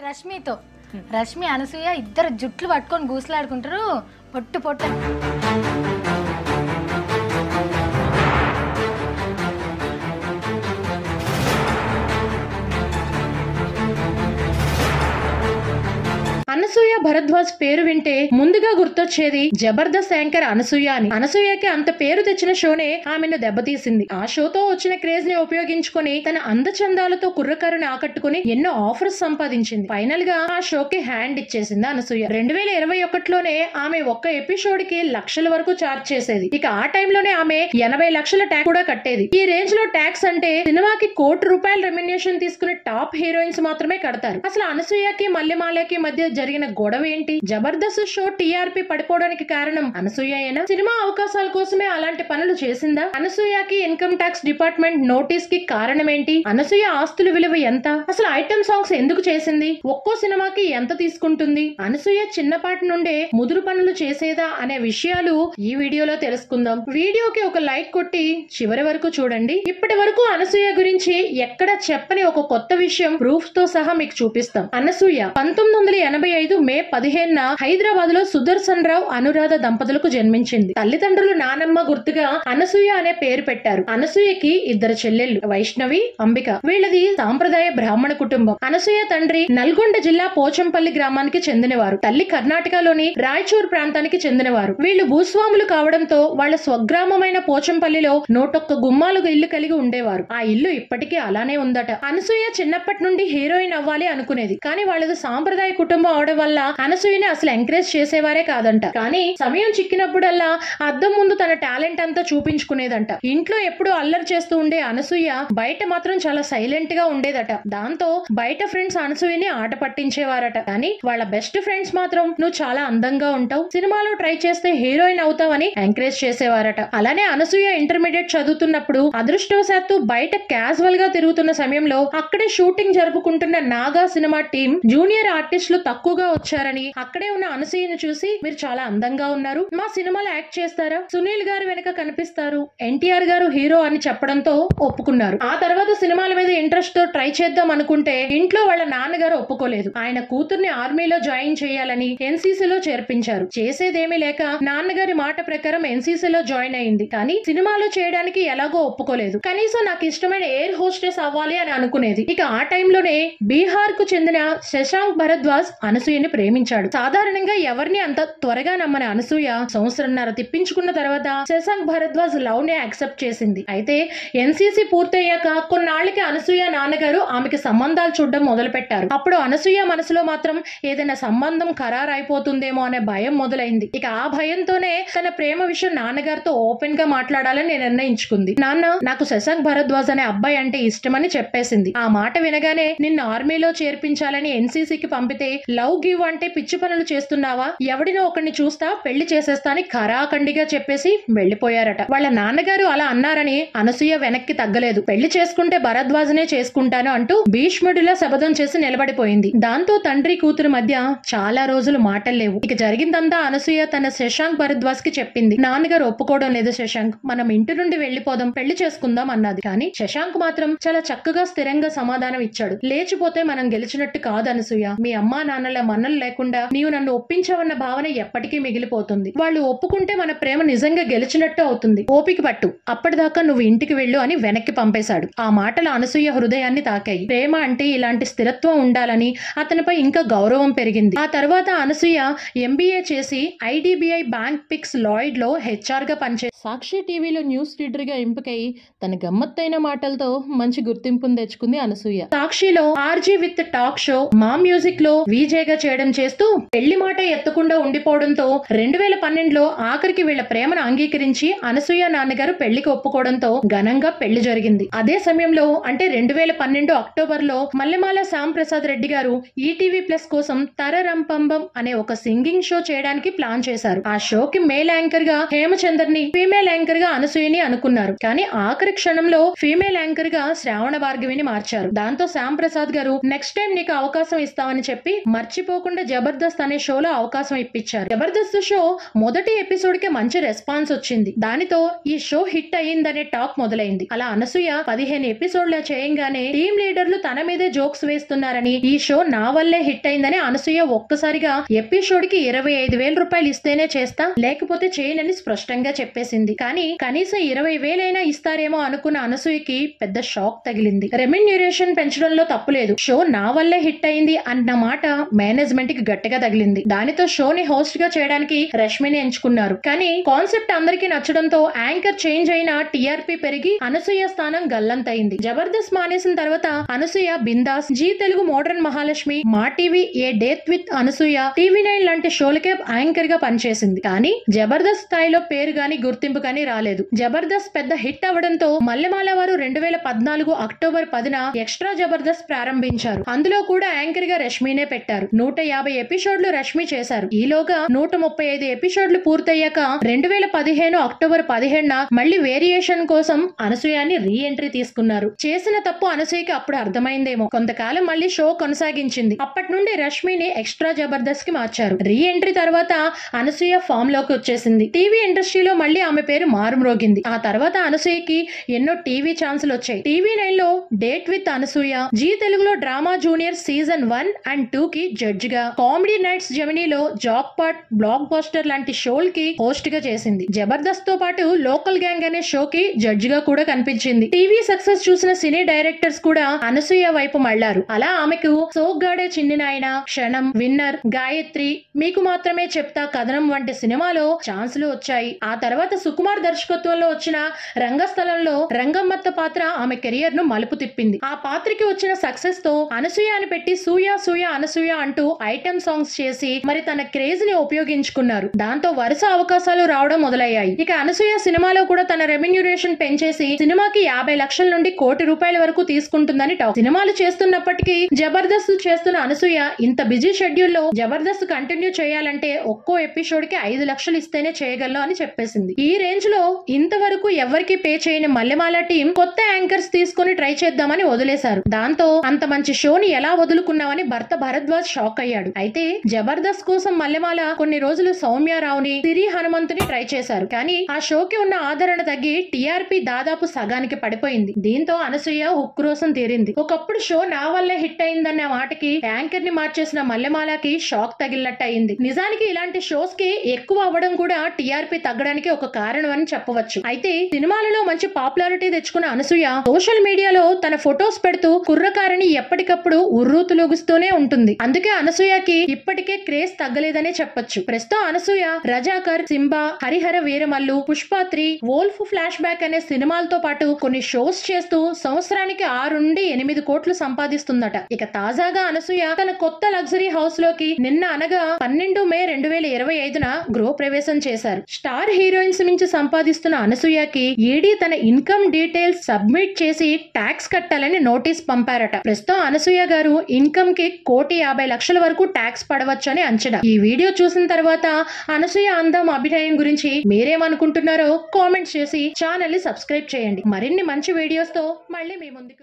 రష్మితో రష్మి అనసూయ ఇద్దరు జుట్లు పట్టుకొని గూసలాడుకుంటారు పొట్టు పొట్టు. అనసూయ భరద్వాజ్ పేరు వింటే ముందుగా గుర్తొచ్చేది జబర్దస్త్ యాంకర్ అనసూయ అని. అనసూయకి అంత పేరు తెచ్చిన షోనే ఆమెను దెబ్బతీసింది. ఆ షోతో వచ్చిన క్రేజ్ ని ఉపయోగించుకుని తన అందచందాలతో కుర్రకారుని ఆకట్టుకుని ఎన్నో ఆఫర్స్ సంపాదించింది. ఫైనల్ గా ఆ షోకి హ్యాండ్ ఇచ్చేసింది అనసూయ. 2021లోనే ఆమె ఒక్క ఎపిసోడ్ కి లక్షల వరకు చార్జ్ చేసేది. ఇక ఆ టైంలోనే ఆమె 80 లక్షల ట్యాక్స్ కూడా కట్టేది. ఈ రేంజ్ లో ట్యాక్స్ అంటే సినిమాకి ₹1,00,00,000 రెమ్యునేషన్ తీసుకునే టాప్ హీరోయిన్స్ మాత్రమే కడతారు. అసలు అనసూయకి మల్లెమాలకి మధ్య జరిగిన గొడవ ఏంటి? జబర్దస్త్ షో టీఆర్పీ పడిపోవడానికి కారణం అనసూయేనా? సినిమా అవకాశాల కోసమే అలాంటి పనులు చేసిందా? అనసూయకి ఇన్కమ్ ట్యాక్స్ డిపార్ట్మెంట్ నోటీస్ కి కారణం ఏంటి? అనసూయ ఆస్తుల విలువ ఎంత? అసలు ఐటమ్ సాంగ్స్ ఎందుకు చేసింది? ఒక్కో సినిమాకి ఎంత తీసుకుంటుంది? అనసూయ చిన్నపాటి నుండే ముదురు పనులు చేసేదా అనే విషయాలు ఈ వీడియోలో తెలుసుకుందాం. వీడియోకి ఒక లైక్ కొట్టి చివరి వరకు చూడండి. ఇప్పటి వరకు అనసూయ గురించి ఎక్కడ చెప్పని ఒక కొత్త విషయం ప్రూఫ్ తో సహా మీకు చూపిస్తాం. అనసూయ 1985 మే 15న హైదరాబాద్ లో సుదర్శన్ రావు అనురాధ దంపతులకు జన్మించింది. తల్లిదండ్రులు నానమ్మ గుర్తుగా అనసూయ అనే పేరు పెట్టారు. అనసూయకి ఇద్దరు చెల్లెళ్లు వైష్ణవి, అంబిక. వీళ్ళది సాంప్రదాయ బ్రాహ్మణ కుటుంబం. అనసూయ తండ్రి నల్గొండ జిల్లా పోచంపల్లి గ్రామానికి చెందినవారు. తల్లి కర్ణాటకలోని రాయచూర్ ప్రాంతానికి చెందినవారు. వీళ్ళు భూస్వాములు కావడంతో వాళ్ళ స్వగ్రామమైన పోచంపల్లిలో 101 గుమ్మాలు ఇల్లు కలిగి ఉండేవారు. ఆ ఇల్లు ఇప్పటికీ అలానే ఉందట. అనసూయ చిన్నప్పటి నుండి హీరోయిన్ అవ్వాలి అనుకునేది. కానీ వాళ్ళది సాంప్రదాయ కుటుంబం అవడం వల్ల అనసూయని అసలు ఎంకరేజ్ చేసేవారే కాదంట. కానీ సమయం చిక్కినప్పుడల్లా అద్దం ముందు తన టాలెంట్ అంతా చూపించుకునేదంట. ఇంట్లో ఎప్పుడూ అల్లరి చేస్తూ ఉండే అనసూయ బయట మాత్రం చాలా సైలెంట్ గా ఉండేదట. దాంతో బయట ఫ్రెండ్స్ అనసూయని ఆట పట్టించేవారట. కానీ వాళ్ళ బెస్ట్ ఫ్రెండ్స్ మాత్రం నువ్వు చాలా అందంగా ఉంటావు, సినిమాలో ట్రై చేస్తే హీరోయిన్ అవుతావని ఎంకరేజ్ చేసేవారట. అలానే అనసూయ ఇంటర్మీడియట్ చదువుతున్నప్పుడు అదృష్టవశాత్తు బయట క్యాజువల్ గా తిరుగుతున్న సమయంలో అక్కడే షూటింగ్ జరుపుకుంటున్న నాగా సినిమా టీం జూనియర్ ఆర్టిస్టులు తక్కువగా వచ్చారని అక్కడే ఉన్న అనసూయను చూసి మీరు చాలా అందంగా ఉన్నారు, మా సినిమాలో యాక్ట్ చేస్తారా, సునీల్ గారు వెనక కనిపిస్తారు, ఎన్టీఆర్ గారు హీరో అని చెప్పడంతో ఒప్పుకున్నారు. ఆ తర్వాత సినిమాల మీద ఇంట్రెస్ట్ తో ట్రై చేద్దాం అనుకుంటే ఇంట్లో వాళ్ళ నాన్నగారు ఒప్పుకోలేదు. ఆయన కూతుర్ని ఆర్మీలో జాయిన్ చేయాలని ఎన్సీసీలో చేర్పించారు. చేసేదేమీ లేక నాన్నగారి మాట ప్రకారం ఎన్సీసీలో జాయిన్ అయింది. కానీ సినిమాలో చేయడానికి ఎలాగో ఒప్పుకోలేదు. కనీసం నాకు ఇష్టమైన ఎయిర్ హోస్టెస్ అవ్వాలి అని అనుకునేది. ఇక ఆ టైంలోనే బీహార్ కు చెందిన శశాంక్ భరద్వాజ్ అనసూయని ప్రేమించాడు. సాధారణంగా ఎవరిని అంత త్వరగా నమ్మని అనసూయ సంవత్సరంన్నర తిప్పించుకున్న తర్వాత శశాంక్ భరద్వాజ్ లవ్ ని యాక్సెప్ట్ చేసింది. అయితే ఎన్సీసీ పూర్తయ్యాక కొన్నాళ్ళకి అనసూయ నాన్నగారు ఆమెకి సంబంధాలు చూడడం మొదలు పెట్టారు. అప్పుడు అనసూయ మనసులో మాత్రం ఏదైనా సంబంధం ఖరారు అయిపోతుందేమో అనే భయం మొదలైంది. ఇక ఆ భయంతోనే తన ప్రేమ విషయం నాన్నగారితో ఓపెన్ గా మాట్లాడాలని నిర్ణయించుకుంది. నాన్న, నాకు శశాంక్ భరద్వాజ్ అనే అబ్బాయి అంటే ఇష్టమని చెప్పేసింది. ఆ మాట వినగానే నిన్ను ఆర్మీలో చేర్పించాలని ఎన్సీసీకి పంపితే లవ్ గివ్ అంటే పిచ్చి పనులు చేస్తున్నావా, ఎవడినో ఒకరిని చూస్తా పెళ్లి చేసేస్తా అని ఖరాఖండిగా చెప్పేసి వెళ్లిపోయారట. వాళ్ళ నాన్నగారు అలా అన్నారని అనసూయ వెనక్కి తగ్గలేదు. పెళ్లి చేసుకుంటే భరద్వాజనే చేసుకుంటాను అంటూ భీష్ముడిలా శపథం చేసి నిలబడిపోయింది. దాంతో తండ్రి కూతురు మధ్య చాలా రోజులు మాటలు లేవు. ఇక జరిగిందంతా అనసూయ తన శశాంక్ భరద్వాజ్ కి చెప్పింది. నాన్నగారు ఒప్పుకోవడం లేదు శశాంక్, మనం ఇంటి నుండి వెళ్లిపోదాం, పెళ్లి చేసుకుందాం అన్నది. కానీ శశాంక్ మాత్రం చాలా చక్కగా స్థిరంగా సమాధానం ఇచ్చాడు. లేచిపోతే మనం గెలిచినట్టు కాదు అనసూయ, మీ అమ్మా నాన్నల మన్నలు లేకుండా నీవు నన్ను ఒప్పించావన్న భావన ఎప్పటికీ మిగిలిపోతుంది. వాళ్ళు ఒప్పుకుంటే మన ప్రేమ నిజంగా గెలిచినట్టు అవుతుంది, ఓపిక పట్టు, అప్పటిదాకా నువ్వు ఇంటికి వెళ్ళు అని వెనక్కి పంపేశాడు. ఆ మాటలు అనసూయ హృదయాన్ని తాకాయి. ప్రేమ అంటే ఇలాంటి స్థిరత్వం ఉండాలని అతనిపై ఇంకా గౌరవం పెరిగింది. ఆ తర్వాత అనసూయ ఎంబీఏ చేసి ఐడిబిఐ బ్యాంక్ పిక్స్ లాయిడ్ లో హెచ్ఆర్ గా పనిచేసి సాక్షి టీవీలో న్యూస్ రీడర్ గా ఎంపికై తన గమ్మత్తైన మాటలతో మంచి గుర్తింపును తెచ్చుకుంది అనసూయ. సాక్షిలో ఆర్జీ విత్ టాక్ షో, మా మ్యూజిక్ లో విజేగా చేయడం చేస్తూ పెళ్లి మాట ఎత్తకుండా ఉండిపోవడంతో 2012లో ఆఖరికి వీళ్ల ప్రేమను అంగీకరించి అనసూయ నాన్నగారు పెళ్లికి ఒప్పుకోవడంతో ఘనంగా పెళ్లి జరిగింది. అదే సమయంలో అంటే 2012 అక్టోబర్ లో మల్లెమాల శ్యామ్ ప్రసాద్ రెడ్డి గారు ఈటీవీ ప్లస్ కోసం తరరంపంబం అనే ఒక సింగింగ్ షో చేయడానికి ప్లాన్ చేశారు. ఆ షోకి మేల్ యాంకర్ గా హేమచందర్ ని, ఫీమేల్ యాంకర్ గా అనసూయని అనుకున్నారు. కానీ ఆఖరి క్షణంలో ఫీమేల్ యాంకర్ గా శ్రావణ భార్గవిని మార్చారు. దాంతో శ్యామ్ ప్రసాద్ గారు నెక్స్ట్ టైం నీకు అవకాశం ఇస్తామని చెప్పి మర్చిపోయి మర్చిపోకుండా జబర్దస్త్ అనే షోలో అవకాశం ఇప్పించారు. జబర్దస్త్ షో మొదటి ఎపిసోడ్ కి మంచి రెస్పాన్స్ వచ్చింది. దానితో ఈ షో హిట్ అయ్యిందనే టాక్ మొదలైంది. అలా అనసూయ 15 ఎపిసోడ్ల చేయంగానే టీమ్ లీడర్లు తన మీదే జోక్స్ వేస్తున్నారని, ఈ షో నా వల్లే హిట్ అయిందని అనసూయ ఒక్కసారిగా ఎపిసోడ్ కి 25,000 రూపాయలు ఇస్తేనే చేస్తా, లేకపోతే చేయనని స్పష్టంగా చెప్పేసింది. కానీ కనీసం 20,000 ఇస్తారేమో అనుకున్న అనసూయకి పెద్ద షాక్ తగిలింది. రెమ్యూనరేషన్ పెంచడంలో తప్పులేదు, షో నా వల్లే హిట్ అయింది అన్న మాట మేనేజ్మెంట్ కి గట్టిగా తగిలింది. దానితో షోని హోస్ట్ గా చేయడానికి రష్మిని ఎంచుకున్నారు. కానీ కాన్సెప్ట్ అందరికీ నచ్చడంతో యాంకర్ చేంజ్ అయిన టీఆర్పీ పెరిగి అనసూయ స్థానం గల్లంతైంది. జబర్దస్త్ మానేసిన తర్వాత అనసూయ బిందాస్, జీ తెలుగు మోడర్న్ మహాలక్ష్మి, మా TV, A date with Anasuya, TV9 లాంటి షోలకే యాంకర్ గా పనిచేసింది. కానీ జబర్దస్త్ స్థాయిలో పేరు గాని గుర్తింపు గాని రాలేదు. జబర్దస్త్ పెద్ద హిట్ అవడంతో మల్లెమాల వారు 2014 అక్టోబర్ 10న ఎక్స్ట్రా జబర్దస్త్ ప్రారంభించారు. అందులో కూడా యాంకర్ గా రష్మినే పెట్టారు. 150 ఎపిసోడ్లు రష్మి చేశారు. ఈలోగా 135 ఎపిసోడ్లు పూర్తయ్యాక 2015 అక్టోబర్ 17న మళ్లీ వేరియేషన్ కోసం అనసూయని రీ ఎంట్రీ తీసుకున్నారు. చేసిన తప్పు అనసూయకి అప్పుడు అర్థమైందేమో. కొంతకాలం మళ్లీ షో కొనసాగించింది. అప్పటి నుండి రష్మిని ఎక్స్ట్రా జబర్దస్త్ కి మార్చారు. రీ ఎంట్రీ తర్వాత అనసూయ ఫామ్ లోకి వచ్చేసింది. టీవీ ఇండస్ట్రీలో మళ్లీ ఆమె పేరు మారుమ్రోగింది. ఆ తర్వాత అనసూయకి ఎన్నో టీవీ ఛాన్సులు వచ్చాయి. TV9 లో డేట్ విత్ అనసూయ, జీ తెలుగులో డ్రామా జూనియర్ సీజన్ 1 and 2 కి జడ్జ్ గా, కామెడీ నైట్స్ జెమినీలో జాక్ పాట్, బ్లాక్ బస్టర్ లాంటి షోల్ కి హోస్ట్ గా చేసింది. జబర్దస్త్ తో పాటు లోకల్ గ్యాంగ్ అనే షోకి జడ్జ్ గా కూడా కనిపించింది. టీవీ సక్సెస్ చూసిన సినీ డైరెక్టర్స్ కూడా అనసూయ వైపు మళ్లారు. అలా ఆమెకు సోగ్గాడే చిన్ని నాయన, క్షణం, విన్నర్, గాయత్రి, మీకు మాత్రమే చెప్తా, కథనం వంటి సినిమాలో ఛాన్సులు వచ్చాయి. ఆ తర్వాత సుకుమార్ దర్శకత్వంలో వచ్చిన రంగస్థలంలో రంగమ్మత్త పాత్ర ఆమె కెరియర్ ను మలుపు తిప్పింది. ఆ పాత్రకి వచ్చిన సక్సెస్ తో అనసూయ అని పెట్టి సూయ సూయ అనసూయ అంటూ ఐటెం సాంగ్స్ చేసి మరి తన క్రేజ్ ని ఉపయోగించుకున్నారు. దాంతో వరుస అవకాశాలు రావడం మొదలయ్యాయి. ఇక అనసూయ సినిమాలో కూడా తన రెమ్యూనరేషన్ పెంచేసి సినిమాకి 50 లక్షల నుండి ₹1 కోటి వరకు తీసుకుంటుందని టాక్. సినిమాలు చేస్తున్నప్పటికీ జబర్దస్త్ చేస్తున్న అనసూయ ఇంత బిజీ షెడ్యూల్ లో జబర్దస్త్ కంటిన్యూ చేయాలంటే ఒక్కో ఎపిసోడ్ కి 5 లక్షలు ఇస్తేనే చేయగలను అని చెప్పేసింది. ఈ రేంజ్ లో ఇంతవరకు ఎవరికి పే చేయని మల్లెమాల టీం కొత్త యాంకర్స్ తీసుకుని ట్రై చేద్దామని వదిలేశారు. దాంతో అంత మంచి షోని ఎలా వదులుకున్నామని భర్త భరద్వాజ్ షాక్ అయ్యాడు. అయితే జబర్దస్త్ కోసం మల్లెమాల కొన్ని రోజులు సౌమ్యారావుని, సిరి హనుమంతుని ట్రై చేశారు. కానీ ఆ షోకి ఉన్న ఆదరణ తగ్గి టీఆర్పీ దాదాపు సగానికి పడిపోయింది. దీంతో అనసూయ ఉక్రోసం తీరింది. ఒకప్పుడు షో నా వల్లే హిట్ అయిందన్న మాటకి యాంకర్ ని మార్చేసిన మల్లెమాలకి షాక్ తగిలినట్టు అయింది. నిజానికి ఇలాంటి షోస్ కి ఎక్కువ అవ్వడం కూడా టీఆర్పీ తగ్గడానికి ఒక కారణం అని చెప్పవచ్చు. అయితే సినిమాలలో మంచి పాపులారిటీ తెచ్చుకున్న అనసూయ సోషల్ మీడియాలో తన ఫొటోస్ పెడుతూ కుర్రకారిని ఎప్పటికప్పుడు ఉర్రూతులూగుస్తూనే ఉంటుంది. అందుకే అనసూయకి ఇప్పటికే క్రేజ్ తగ్గలేదనే చెప్పొచ్చు. ప్రస్తుతం అనసూయ రజాకర్, సింబా, హరిహర వీరమల్లు, పుష్ప3, వోల్ఫ్ ఫ్లాష్ బ్యాక్ అనే సినిమాలతో పాటు కొన్ని షోస్ చేస్తూ సంవత్సరానికి 6 నుండి 8 కోట్లు సంపాదిస్తుందట. ఇక తాజాగా అనసూయ తన కొత్త లగ్జరీ హౌస్ లోకి నిన్న అనగా 12 మే 2025న గృహ ప్రవేశం చేశారు. స్టార్ హీరోయిన్స్ నుంచి సంపాదిస్తున్న అనసూయకి ఈడీ తన ఇన్కమ్ డీటెయిల్స్ సబ్మిట్ చేసి ట్యాక్స్ కట్టాలని నోటీస్ పంపారట. ప్రస్తుతం అనసూయ గారు ఇన్కమ్ కి ₹1,50,00,000 వరకు ట్యాక్స్ పడవచ్చని అంచనా. ఈ వీడియో చూసిన తర్వాత అనసూయ అందం, అభినయం గురించి మీరేమనుకుంటున్నారో కామెంట్స్ చేసి ఛానల్ ని సబ్స్క్రైబ్ చేయండి. మరిన్ని మంచి వీడియోస్ తో మళ్ళీ మీ ముందుకు